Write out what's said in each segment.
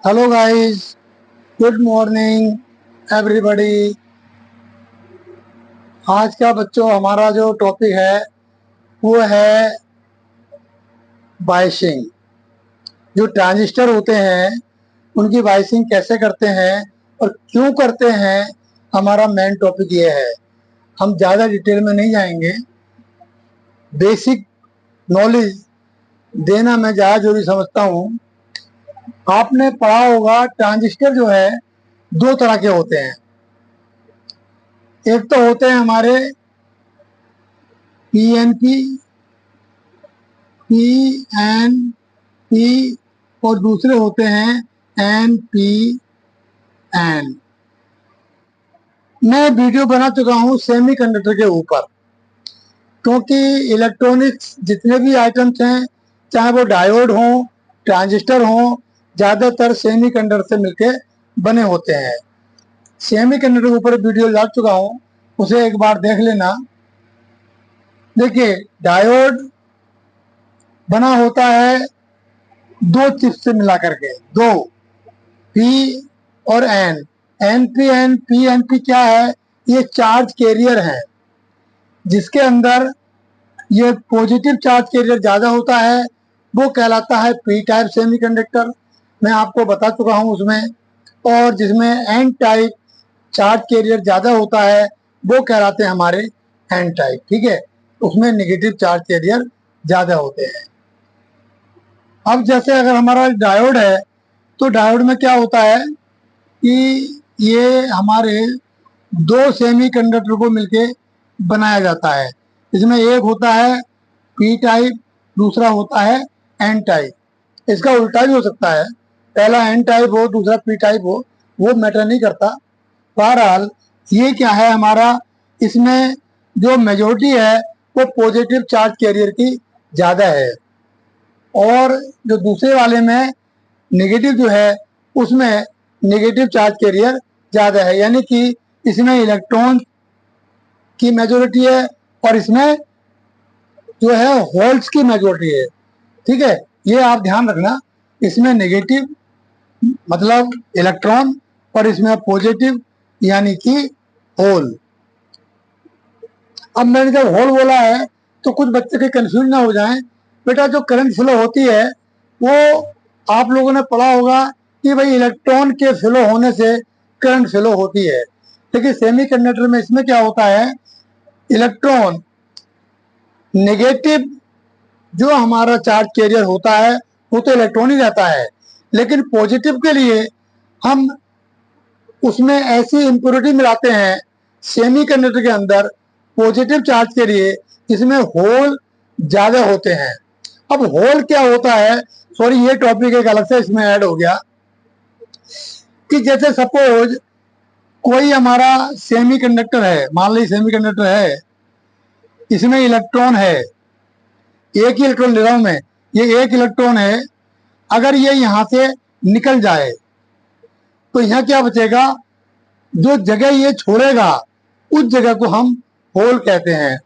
Hello guys, good morning everybody. आज का बच्चों हमारा जो टॉपिक है वो है बाइसिंग। जो ट्रांजिस्टर होते हैं उनकी बाइसिंग कैसे करते हैं और क्यों करते हैं, हमारा मेन टॉपिक ये है। हम ज़्यादा डिटेल में नहीं जाएंगे, बेसिक नॉलेज देना मैं ज़्यादा जरूरी समझता हूँ। आपने पढ़ा होगा ट्रांजिस्टर जो है दो तरह के होते हैं। एक तो होते हैं हमारे पीएनपी, पीएनपी, और दूसरे होते हैं एनपीएन। मैं वीडियो बना चुका हूँ सेमीकंडक्टर के ऊपर, क्योंकि इलेक्ट्रॉनिक्स जितने भी आइटम्स हैं, चाहे वो डायोड हो, ट्रांजिस्टर हो, ज़्यादातर सेमीकंडक्टर से मिलके बने होते हैं। सेमीकंडक्टर के ऊपर वीडियो डाल चुका हूँ, उसे एक बार देख लेना। देखिए, डायोड बना होता है दो चिप से मिला करके, दो, पी और एन। एनपीएन पीएनपी क्या है? ये चार्ज कैरियर है, जिसके अंदर ये पॉजिटिव चार्ज कैरियर ज्यादा होता है, वो कहलाता है पी टाइप सेमीकंडक्टर। मैं आपको बता चुका हूं उसमें। और जिसमें एन टाइप चार्ज कैरियर ज्यादा होता है वो कहलाते हैं हमारे एन टाइप। ठीक है, उसमें नेगेटिव चार्ज कैरियर ज्यादा होते हैं। अब जैसे अगर हमारा डायोड है, तो डायोड में क्या होता है कि ये हमारे दो सेमीकंडक्टर को मिलके बनाया जाता है। इसमें एक होता है पी टाइप, दूसरा होता है एन टाइप। इसका उल्टा भी हो सकता है, पहला एन टाइप हो दूसरा पी टाइप हो, वो मैटर नहीं करता। बहरहाल ये क्या है हमारा, इसमें जो मेजोरिटी है वो पॉजिटिव चार्ज कैरियर की ज्यादा है, और जो दूसरे वाले में नेगेटिव जो है उसमें नेगेटिव चार्ज कैरियर ज्यादा है। यानी कि इसमें इलेक्ट्रॉन की मेजोरिटी है और इसमें जो है होल्स की मेजोरिटी है। ठीक है, ये आप ध्यान रखना। इसमें नेगेटिव मतलब इलेक्ट्रॉन और इसमें पॉजिटिव यानी कि होल। अब मैंने जब होल बोला है तो कुछ बच्चे के कंफ्यूज ना हो जाएं। बेटा, जो करंट फ्लो होती है वो आप लोगों ने पढ़ा होगा कि भाई इलेक्ट्रॉन के फ्लो होने से करंट फ्लो होती है। लेकिन सेमीकंडक्टर में इसमें क्या होता है, इलेक्ट्रॉन नेगेटिव जो हमारा चार्ज कैरियर होता है वो तो इलेक्ट्रॉन ही रहता है, लेकिन पॉजिटिव के लिए हम उसमें ऐसी इंप्योरिटी मिलाते हैं सेमीकंडक्टर के अंदर पॉजिटिव चार्ज के लिए, इसमें होल ज्यादा होते हैं। अब होल क्या होता है, सॉरी ये टॉपिक एक अलग से इसमें ऐड हो गया, कि जैसे सपोज कोई हमारा सेमीकंडक्टर है, मान लीजिए सेमीकंडक्टर है, इसमें इलेक्ट्रॉन है, एक ही इलेक्ट्रॉन ले रहा हूं मैं, ये एक इलेक्ट्रॉन है। अगर ये यहां से निकल जाए तो यहां क्या बचेगा, जो जगह ये छोड़ेगा उस जगह को हम होल कहते हैं,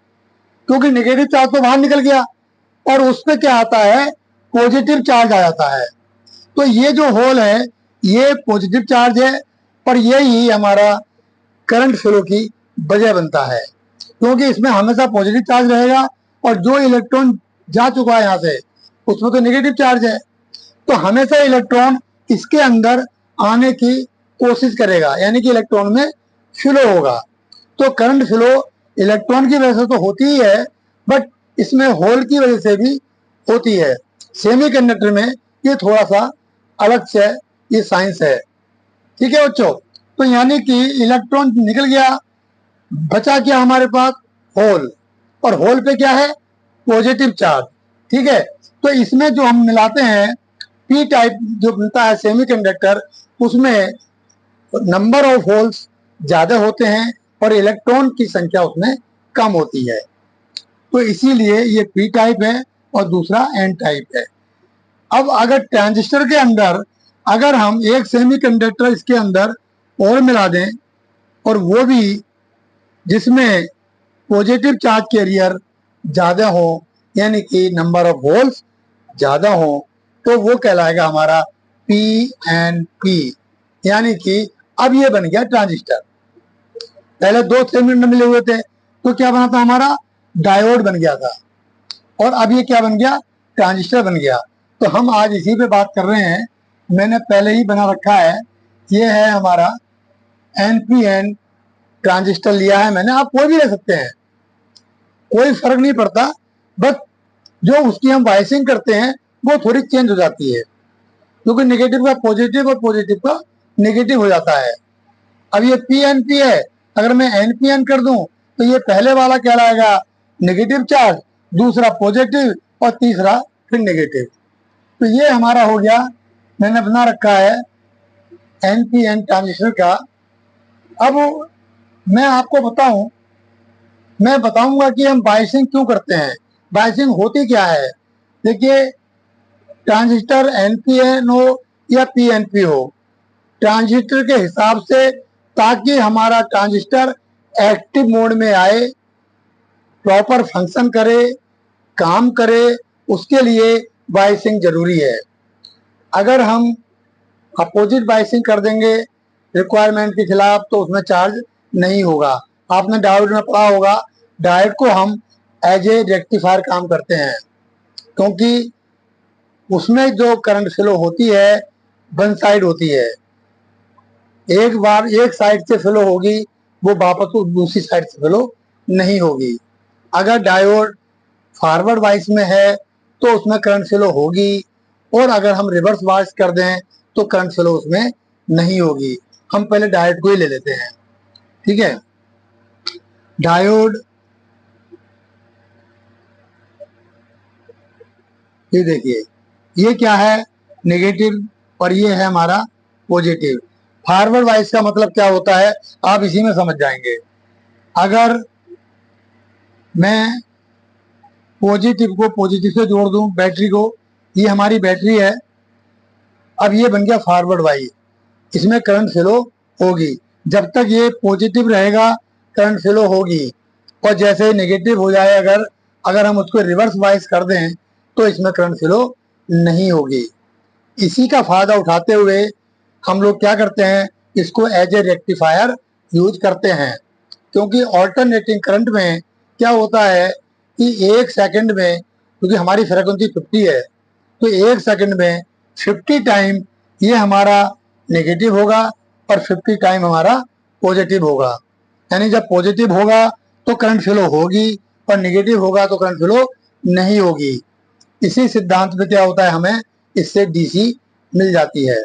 क्योंकि नेगेटिव चार्ज तो बाहर निकल गया और उस पर क्या आता है, पॉजिटिव चार्ज आ जाता है। तो ये जो होल है ये पॉजिटिव चार्ज है और यही हमारा करंट फ्लो की वजह बनता है, क्योंकि इसमें हमेशा पॉजिटिव चार्ज रहेगा और जो इलेक्ट्रॉन जा चुका है यहाँ से उसमें तो नेगेटिव चार्ज है, तो हमेशा इलेक्ट्रॉन इसके अंदर आने की कोशिश करेगा, यानी कि इलेक्ट्रॉन में फ्लो होगा। तो करंट फ्लो इलेक्ट्रॉन की वजह से तो होती ही है, बट इसमें होल की वजह से भी होती है। सेमीकंडक्टर में ये थोड़ा सा अलग से ये साइंस है। ठीक है बच्चों, तो यानी कि इलेक्ट्रॉन निकल गया, बचा क्या हमारे पास, होल, और होल पे क्या है, पॉजिटिव चार्ज। ठीक है, तो इसमें जो हम मिलाते हैं पी टाइप जो मिलता है सेमीकंडक्टर, उसमें नंबर ऑफ होल्स ज्यादा होते हैं और इलेक्ट्रॉन की संख्या उसमें कम होती है, तो इसीलिए ये पी टाइप है और दूसरा एन टाइप है। अब अगर ट्रांजिस्टर के अंदर अगर हम एक सेमीकंडक्टर इसके अंदर और मिला दें, और वो भी जिसमें पॉजिटिव चार्ज कैरियर ज्यादा हो, यानी कि नंबर ऑफ होल्स ज्यादा हो, तो वो कहलाएगा हमारा PNP, यानी कि अब ये बन गया ट्रांजिस्टर। पहले दो सेगमेंट मिले हुए थे तो क्या बना था हमारा, डायोड बन गया था, और अब ये क्या बन गया, ट्रांजिस्टर बन गया। तो हम आज इसी पे बात कर रहे हैं। मैंने पहले ही बना रखा है, ये है हमारा NPN ट्रांजिस्टर लिया है मैंने, आप कोई भी ले सकते हैं, कोई फर्क नहीं पड़ता, बस जो उसकी हम वाइसिंग करते हैं वो थोड़ी चेंज हो जाती है, क्योंकि नेगेटिव का पॉजिटिव और पॉजिटिव का नेगेटिव हो जाता है। अब ये PNP है, अगर मैं NPN कर दूं तो ये पहले वाला कहलाएगा नेगेटिव चार्ज, दूसरा पॉजिटिव और तीसरा फिर नेगेटिव। तो ये हमारा हो गया, मैंने बना रखा है NPN ट्रांजिस्टर का। अब मैं आपको मैं बताऊंगा कि हम बायसिंग क्यों करते हैं, बायसिंग होती क्या है। देखिए, ट्रांजिस्टर NPN हो या PNP हो, ट्रांजिस्टर के हिसाब से, ताकि हमारा ट्रांजिस्टर एक्टिव मोड में आए, प्रॉपर फंक्शन करे, काम करे, उसके लिए बायसिंग जरूरी है। अगर हम अपोजिट बायसिंग कर देंगे रिक्वायरमेंट के खिलाफ तो उसमें चार्ज नहीं होगा। आपने डायोड में पढ़ा होगा, डायोड को हम एज ए रेक्टिफायर काम करते हैं, क्योंकि उसमें जो करंट फ्लो होती है वन साइड होती है, एक बार एक साइड से फ्लो होगी, वो वापस दूसरी साइड से फ्लो नहीं होगी। अगर डायोड फॉरवर्ड वाइस में है तो उसमें करंट फ्लो होगी, और अगर हम रिवर्स वाइस कर दें तो करंट फ्लो उसमें नहीं होगी। हम पहले डायोड को ही ले लेते हैं, ठीक है। डायोड, ये देखिए, ये क्या है, नेगेटिव, और ये है हमारा पॉजिटिव। फॉरवर्ड वाइस का मतलब क्या होता है, आप इसी में समझ जाएंगे। अगर मैं पॉजिटिव को पॉजिटिव से जोड़ दूं, बैटरी को, ये हमारी बैटरी है, अब ये बन गया फॉरवर्ड वाइस, इसमें करंट फ्लो होगी। जब तक ये पॉजिटिव रहेगा करंट फ्लो होगी, और जैसे ही नेगेटिव हो जाए, अगर अगर हम उसको रिवर्स वाइस कर दें तो इसमें करंट फ्लो नहीं होगी। इसी का फायदा उठाते हुए हम लोग क्या करते हैं, इसको एज ए रेक्टिफायर यूज करते हैं। क्योंकि ऑल्टरनेटिंग करंट में क्या होता है कि एक सेकंड में, क्योंकि हमारी फ्रीक्वेंसी 50 है, तो एक सेकंड में 50 टाइम ये हमारा नेगेटिव होगा और 50 टाइम हमारा पॉजिटिव होगा। यानी जब पॉजिटिव होगा तो करंट फ्लो होगी, और नेगेटिव होगा तो करंट फ्लो नहीं होगी। इसी सिद्धांत पे क्या होता है, हमें इससे डीसी मिल जाती है।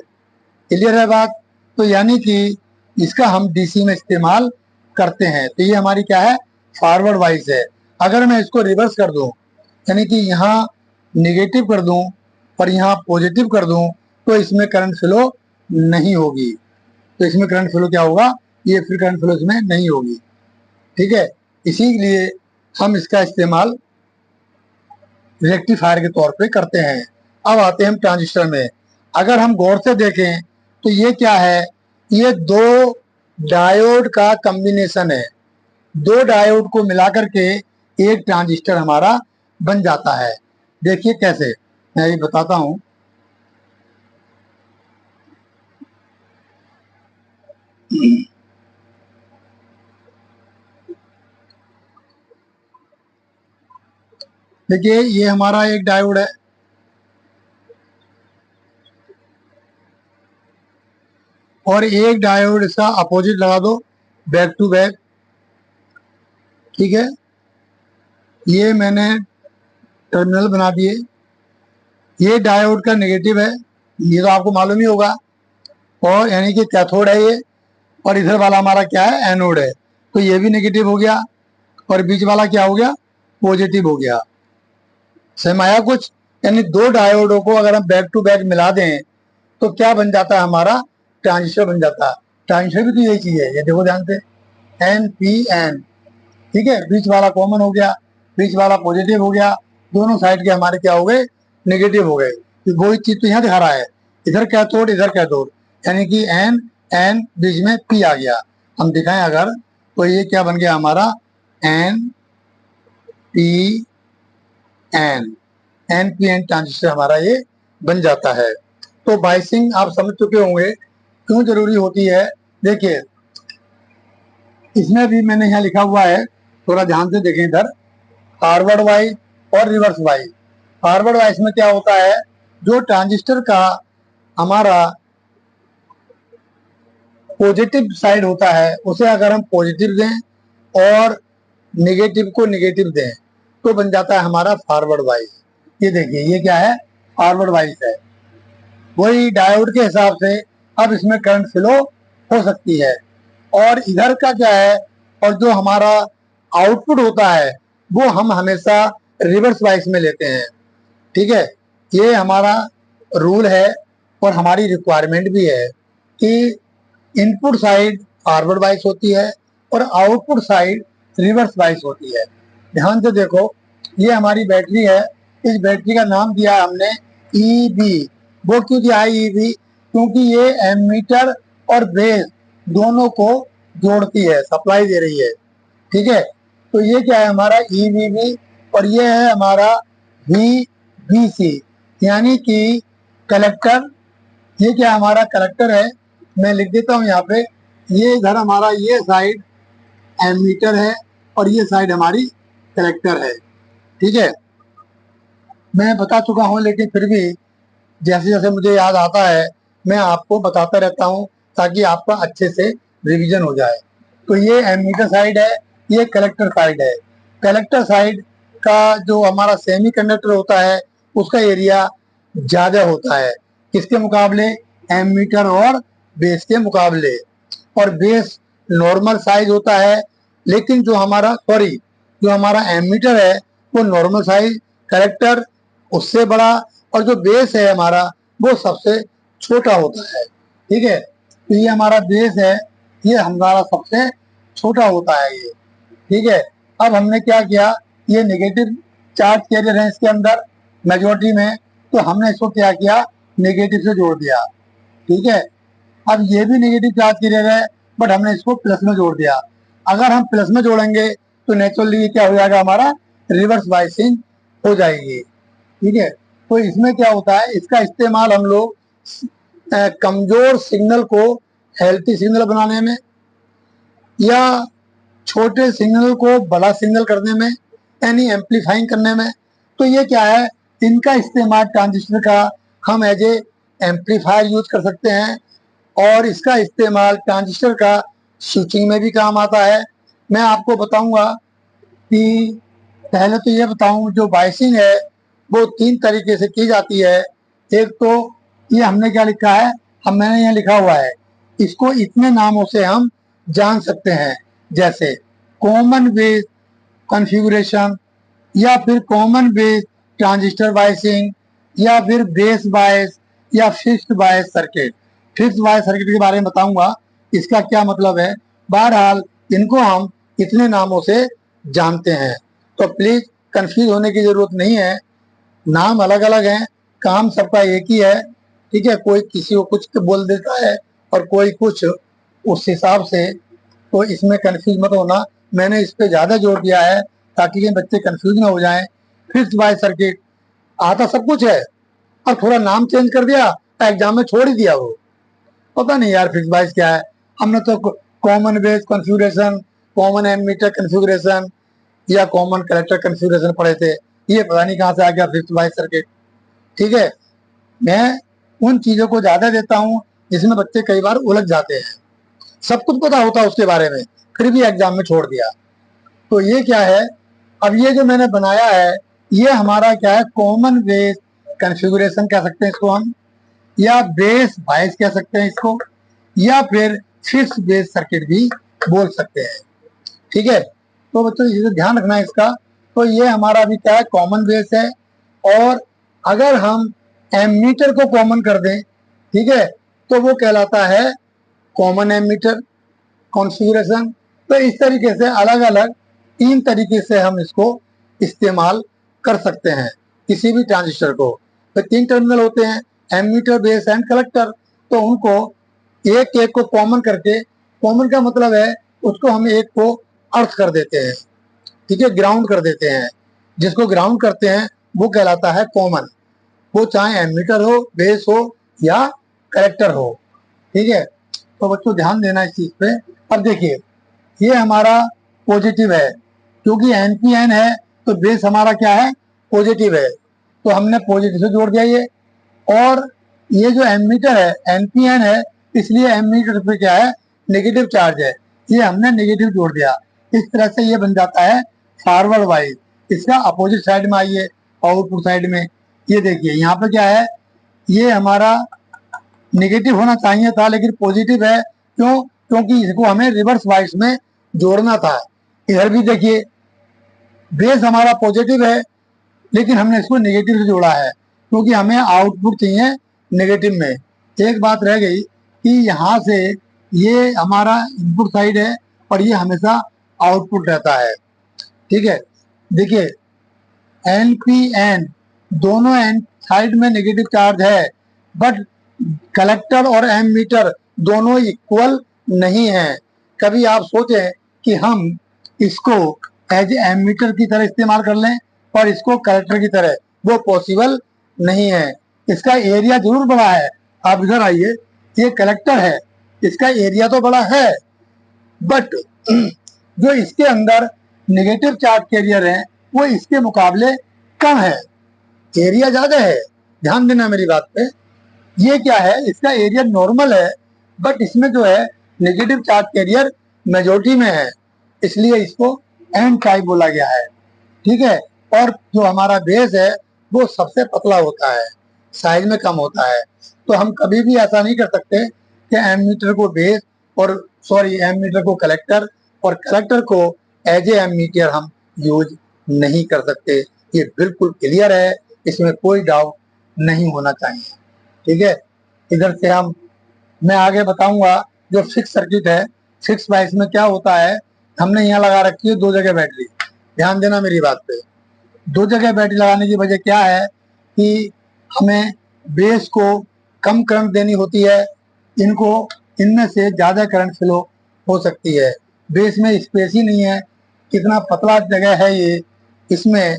क्लियर है बात। तो यानी कि इसका हम डीसी में इस्तेमाल करते हैं। तो ये हमारी क्या है, फॉरवर्ड वाइस है। अगर मैं इसको रिवर्स कर दूं, यानी कि यहाँ नेगेटिव कर दूं और यहाँ पॉजिटिव कर दूं, तो इसमें करंट फ्लो नहीं होगी। तो इसमें करंट फ्लो क्या होगा, ये फिर करंट फ्लो इसमें नहीं होगी, ठीक है। इसीलिए हम इसका इस्तेमाल रेक्टिफायर के तौर पे करते हैं। अब आते हैं हम ट्रांजिस्टर में। अगर हम गौर से देखें तो ये क्या है, ये दो डायोड का कॉम्बिनेशन है। दो डायोड को मिलाकर के एक ट्रांजिस्टर हमारा बन जाता है। देखिए कैसे, मैं ये बताता हूं। देखिए, ये हमारा एक डायोड है, और एक डायोड इसका अपोजिट लगा दो, बैक टू बैक, ठीक है। ये मैंने टर्मिनल बना दिए। ये डायोड का नेगेटिव है, ये तो आपको मालूम ही होगा, और यानी कि कैथोड है ये, और इधर वाला हमारा क्या है, एनोड है। तो ये भी नेगेटिव हो गया, और बीच वाला क्या हो गया, पॉजिटिव हो गया। समझ आया कुछ। यानी दो डायोडों को अगर हम बैक टू बैक मिला दें तो क्या बन जाता है, हमारा ट्रांजिस्टर बन जाता है। ट्रांजिस्टर भी तो यही चीज है, ये देखो ध्यान से, NPN, ठीक है। बीच वाला कॉमन हो गया, बीच वाला पॉजिटिव हो गया, दोनों साइड के हमारे क्या हो गए, नेगेटिव हो गए। तो वही चीज तो यहाँ दिखा रहा है, इधर कैथोड इधर कैथोड, यानी कि N बीच में P आ गया। हम दिखाएं अगर, तो ये क्या बन गया हमारा, NPN, NPN ट्रांजिस्टर हमारा ये बन जाता है। तो बाइसिंग आप समझ चुके होंगे क्यों जरूरी होती है। देखिए इसमें भी मैंने यहाँ लिखा हुआ है, थोड़ा ध्यान से देखें इधर, फॉरवर्ड वाइज और रिवर्स वाइज। फॉरवर्ड वाइज में क्या होता है, जो ट्रांजिस्टर का हमारा पॉजिटिव साइड होता है उसे अगर हम पॉजिटिव दें और निगेटिव को निगेटिव दें तो बन जाता है हमारा फॉरवर्ड वाइज। ये देखिए ये क्या है, फॉरवर्ड वाइज है। वही डायोड के हिसाब से अब इसमें करंट फ्लो हो सकती है। और इधर का क्या है, और जो हमारा आउटपुट होता है वो हम हमेशा रिवर्स वाइज में लेते हैं। ठीक है, ये हमारा रूल है और हमारी रिक्वायरमेंट भी है कि इनपुट साइड फॉरवर्ड वाइज होती है और आउटपुट साइड रिवर्स वाइज होती है। ध्यान से देखो, ये हमारी बैटरी है, इस बैटरी का नाम दिया है हमने ईबी। वो क्यों दिया है ईबी, क्योंकि ये एमीटर और बेस दोनों को जोड़ती है, सप्लाई दे रही है। ठीक है, तो ये क्या है हमारा ईबीबी और ये है हमारा वीबीसी, यानी कि कलेक्टर। ये क्या हमारा कलेक्टर है, मैं लिख देता हूँ यहाँ पे। ये इधर हमारा ये साइड एमीटर है और ये साइड हमारी कलेक्टर है। ठीक है, मैं बता चुका हूँ लेकिन फिर भी जैसे जैसे मुझे याद आता है मैं आपको बताता रहता हूँ ताकि आपका अच्छे से रिवीजन हो जाए। तो ये एमीटर साइड है, ये कलेक्टर साइड है। कलेक्टर साइड का जो हमारा सेमी कंडक्टर होता है उसका एरिया ज्यादा होता है, किसके मुकाबले, एमीटर और बेस के मुकाबले। और बेस नॉर्मल साइज होता है, लेकिन जो हमारा जो हमारा एमीटर है वो नॉर्मल साइज, कलेक्टर उससे बड़ा, और जो बेस है हमारा वो सबसे छोटा होता है। ठीक है, तो ये हमारा बेस है, ये हमारा सबसे छोटा होता है ये। ठीक है, अब हमने क्या किया, ये नेगेटिव चार्ज कैरियर है इसके अंदर मेजोरिटी में, तो हमने इसको क्या किया, नेगेटिव से जोड़ दिया। ठीक है, अब ये भी नेगेटिव चार्ज कैरियर है बट हमने इसको प्लस में जोड़ दिया। अगर हम प्लस में जोड़ेंगे तो नेचुरली क्या हो जाएगा, हमारा रिवर्स बाइसिंग हो जाएगी। ठीक है, तो इसमें क्या होता है, इसका इस्तेमाल हम लोग कमजोर सिग्नल को हेल्थी सिग्नल बनाने में या छोटे सिग्नल को बड़ा सिग्नल करने में, यानी एम्पलीफाइंग करने में। तो ये क्या है, इनका इस्तेमाल ट्रांजिस्टर का हम एज ए एम्पलीफायर यूज कर सकते हैं और इसका इस्तेमाल ट्रांजिस्टर का स्विचिंग में भी काम आता है। मैं आपको बताऊंगा कि पहले तो ये बताऊं, जो बाइसिंग है वो 3 तरीके से की जाती है। एक तो ये हमने क्या लिखा है, मैंने यहाँ लिखा हुआ है, इसको इतने नामों से हम जान सकते हैं, जैसे कॉमन बेस कॉन्फ़िगरेशन, या फिर कॉमन बेस ट्रांजिस्टर बाइसिंग, या फिर बेस बायस, या fixed bias circuit. Fixed bias circuit के बारे में बताऊंगा इसका क्या मतलब है। बहरहाल इनको हम इतने नामों से जानते हैं, तो प्लीज कंफ्यूज होने की जरूरत नहीं है। नाम अलग अलग हैं, काम सबका एक ही है। ठीक है, कोई किसी को कुछ बोल देता है और कोई कुछ, उस हिसाब से तो इसमें कंफ्यूज मत होना। मैंने इस पे ज्यादा जोर दिया है ताकि ये बच्चे कंफ्यूज ना हो जाएं। फिक्स्ड बायस सर्किट आता सब कुछ है, और थोड़ा नाम चेंज कर दिया, एग्जाम में छोड़ ही दिया। वो पता नहीं यार फिक्स्ड बायस क्या है। हमने तो common base configuration, common ammeter configuration या कॉमन कलेक्टर कॉन्फ़िगरेशन पढ़े थे, ये पता नहीं कहाँ से आ गया फिक्स्ड बायस सर्किट। ठीक है, मैं उन चीजों को ज्यादा देता हूँ जिसमें बच्चे कई बार उलझ जाते हैं, सब कुछ पता होता है उसके बारे में फिर भी एग्जाम में छोड़ दिया। तो ये क्या है, अब ये जो मैंने बनाया है ये हमारा क्या है, कॉमन बेस कॉन्फ़िगरेशन कह सकते हैं इसको हम, या बेस बायस कह सकते हैं इसको, या फिर फिक्स्ड बेस सर्किट भी बोल सकते हैं। ठीक है, तो बच्चों इसे ध्यान रखना है इसका। तो ये हमारा अभी क्या है, कॉमन बेस है। और अगर हम एमीटर को कॉमन कर दें, ठीक है, तो वो कहलाता है कॉमन एमीटर कॉन्फ़िगरेशन। तो इस तरीके से अलग अलग 3 तरीके से हम इसको इस्तेमाल कर सकते हैं किसी भी ट्रांजिस्टर को। तो 3 टर्मिनल होते हैं, एमीटर बेस एंड कलेक्टर। तो उनको एक एक को कॉमन करके, कॉमन का मतलब है उसको हम एक को अर्थ कर देते हैं, ठीक है, ग्राउंड कर देते हैं। जिसको ग्राउंड करते हैं वो कहलाता है कॉमन। वो चाहे एमीटर हो, बेस हो या कलेक्टर हो। ठीक है, तो बच्चों ध्यान देना इस चीज पे। अब देखिए ये हमारा पॉजिटिव है, क्योंकि एनपीएन है तो बेस हमारा क्या है, पॉजिटिव है, तो हमने पॉजिटिव से जोड़ दिया ये। और ये जो एमीटर है एनपीएन है, इसलिए एमीटर पे क्या है, नेगेटिव चार्ज है, ये हमने नेगेटिव जोड़ दिया। इस तरह से ये बन जाता है फॉरवर्ड वाइज। इसका अपोजिट साइड में आइए, आउटपुट साइड में, ये देखिए यहाँ पे क्या है, ये हमारा नेगेटिव होना चाहिए था लेकिन पॉजिटिव है। क्यों? क्योंकि इसको हमें रिवर्स वाइज में जोड़ना था। इधर भी देखिए बेस हमारा पॉजिटिव है लेकिन हमने इसको नेगेटिव से जोड़ा है, क्योंकि हमें आउटपुट चाहिए नेगेटिव में। एक बात रह गई कि यहाँ से ये हमारा इनपुट साइड है और ये हमेशा आउटपुट रहता है। ठीक है, देखिए एन पी एन दोनों एन साइड में नेगेटिव चार्ज है, बट कलेक्टर और एमीटर दोनों इक्वल नहीं है। कभी आप सोचें कि हम इसको एज एमीटर की तरह इस्तेमाल कर लें और इसको कलेक्टर की तरह, वो पॉसिबल नहीं है। इसका एरिया जरूर बड़ा है, आप इधर आइए, ये कलेक्टर है, इसका एरिया तो बड़ा है, बट जो इसके अंदर नेगेटिव चार्ज कैरियर है वो इसके मुकाबले कम है, एरिया ज्यादा है। ध्यान देना मेरी बात पे। ये क्या है, इसका एरिया नॉर्मल है, बट इसमें जो है नेगेटिव चार्ज कैरियर मेजोरिटी में है, इसलिए इसको एन टाइप बोला गया है। ठीक है, और जो हमारा बेस है वो सबसे पतला होता है, साइज में कम होता है। तो हम कभी भी ऐसा नहीं कर सकते कि एमीटर को बेस और एमीटर को कलेक्टर और कलेक्टर को एज ए एमीटर हम यूज नहीं कर सकते। ये बिल्कुल क्लियर है, इसमें कोई डाउट नहीं होना चाहिए। ठीक है, इधर से मैं आगे बताऊंगा जो फिक्स सर्किट है। फिक्स वाइस में क्या होता है, हमने यहाँ लगा रखी है 2 जगह बैटरी। ध्यान देना मेरी बात पे। 2 जगह बैटरी लगाने की वजह क्या है कि हमें बेस को कम करंट देनी होती है, इनमें से ज्यादा करंट फ्लो हो सकती है। बेस में स्पेस ही नहीं है, कितना पतला जगह है ये, इसमें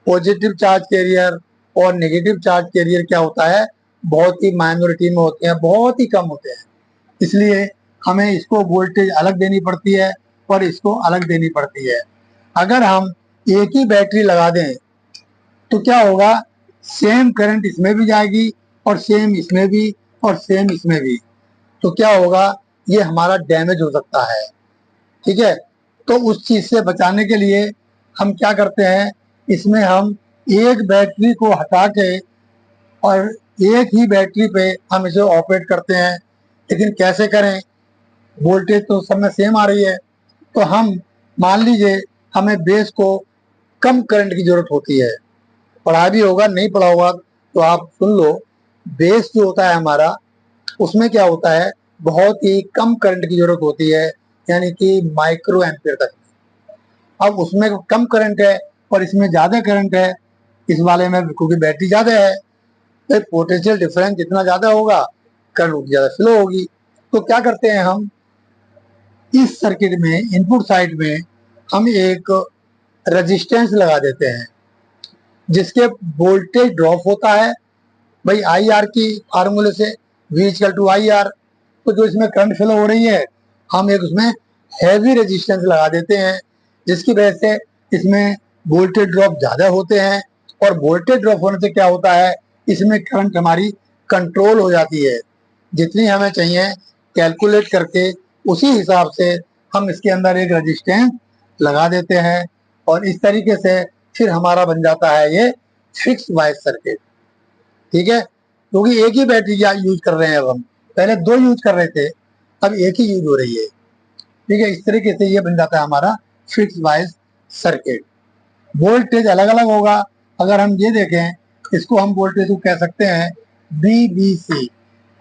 पॉजिटिव चार्ज कैरियर और नेगेटिव चार्ज कैरियर क्या होता है, बहुत ही माइनॉरिटी में होते हैं, बहुत ही कम होते हैं। इसलिए हमें इसको वोल्टेज अलग देनी पड़ती है और इसको अलग देनी पड़ती है। अगर हम एक ही बैटरी लगा दें तो क्या होगा, सेम करंट इसमें भी जाएगी और सेम इसमें भी और सेम इसमें भी, तो क्या होगा, ये हमारा डैमेज हो सकता है। ठीक है, तो उस चीज से बचाने के लिए हम क्या करते हैं, इसमें हम एक बैटरी को हटा के और एक ही बैटरी पे हम इसे ऑपरेट करते हैं। लेकिन कैसे करें, वोल्टेज तो सब में सेम आ रही है, तो हम मान लीजिए हमें बेस को कम करंट की जरूरत होती है। पढ़ा भी होगा, नहीं पढ़ा होगा तो आप सुन लो। बेस जो होता है हमारा, उसमें क्या होता है, बहुत ही कम करंट की जरूरत होती है, यानी कि माइक्रो एम्पियर तक। अब उसमें कम करंट है और इसमें ज्यादा करंट है, इस वाले में क्योंकि बैटरी ज्यादा है, तो पोटेंशियल डिफरेंस जितना ज्यादा होगा करंट उतनी ज्यादा फ्लो होगी। तो क्या करते हैं हम, इस सर्किट में इनपुट साइड में हम एक रेजिस्टेंस लगा देते हैं जिसके वोल्टेज ड्रॉप होता है भाई आई आर की फार्मूले से, V equal to I R. तो जो इसमें करंट फ्लो हो रही है, हम एक उसमें हैवी रेजिस्टेंस लगा देते हैं जिसकी वजह से इसमें वोल्टेज ड्रॉप ज्यादा होते हैं, और वोल्टेज ड्रॉप होने से क्या होता है, इसमें करंट हमारी कंट्रोल हो जाती है। जितनी हमें चाहिए कैलकुलेट करके उसी हिसाब से हम इसके अंदर एक रेजिस्टेंस लगा देते हैं, और इस तरीके से फिर हमारा बन जाता है ये फिक्स वाइज सर्किट। ठीक है, क्योंकि एक ही बैटरी यूज कर रहे हैं, अब हम पहले 2 यूज कर रहे थे, अब एक ही यूज हो रही है। ठीक है, इस तरीके से ये बन जाता है हमारा फिक्स वाइज सर्किट। वोल्टेज अलग अलग होगा। अगर हम ये देखें, इसको हम वोल्टेज को कह सकते हैं BBC,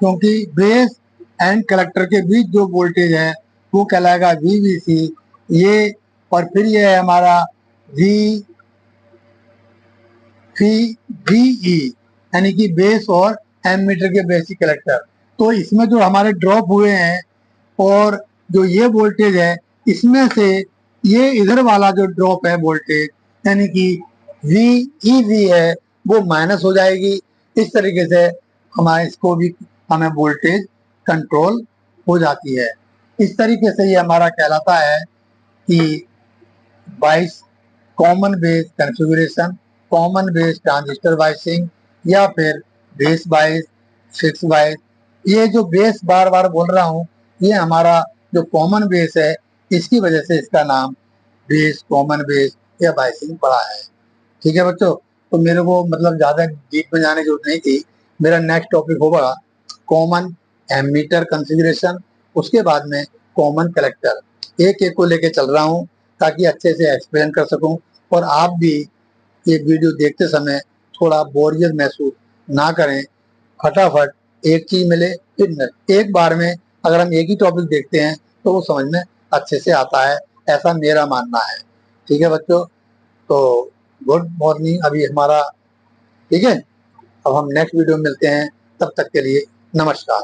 क्योंकि बेस एंड कलेक्टर के बीच जो वोल्टेज है वो कहलाएगा VBC। ये और फिर ये है हमारा VE, यानी कि बेस और एमीटर के बेसिक कलेक्टर। तो इसमें जो हमारे ड्रॉप हुए हैं और जो ये वोल्टेज है, इसमें से ये इधर वाला जो ड्रॉप है वोल्टेज, यानी कि VEV है, वो माइनस हो जाएगी। इस तरीके से हमारे इसको भी हमें वोल्टेज कंट्रोल हो जाती है। इस तरीके से ये हमारा कहलाता है कि 22 common base configuration, common base transistor biasing, या फिर बेस बायस, फिक्स बायस। ये जो बेस बार बार बोल रहा हूँ, ये हमारा जो कॉमन बेस है, इसकी वजह से इसका नाम बेस, कॉमन बेस या बायसिंग पड़ा है। ठीक है बच्चों, तो मेरे को मतलब ज्यादा डीप में जाने की जरूरत नहीं थी। मेरा नेक्स्ट टॉपिक होगा कॉमन एमीटर कॉन्फ़िगरेशन, उसके बाद में कॉमन कलेक्टर। एक एक को लेके चल रहा हूँ ताकि अच्छे से एक्सप्लेन कर सकूं, और आप भी ये वीडियो देखते समय थोड़ा बोरियत महसूस ना करें। फटाफट एक चीज मिले फिर एक बार में अगर हम एक ही टॉपिक देखते हैं तो वो समझ में अच्छे से आता है, ऐसा मेरा मानना है। ठीक है बच्चों, तो गुड मॉर्निंग अभी हमारा। ठीक है, अब हम नेक्स्ट वीडियो में मिलते हैं, तब तक के लिए नमस्कार।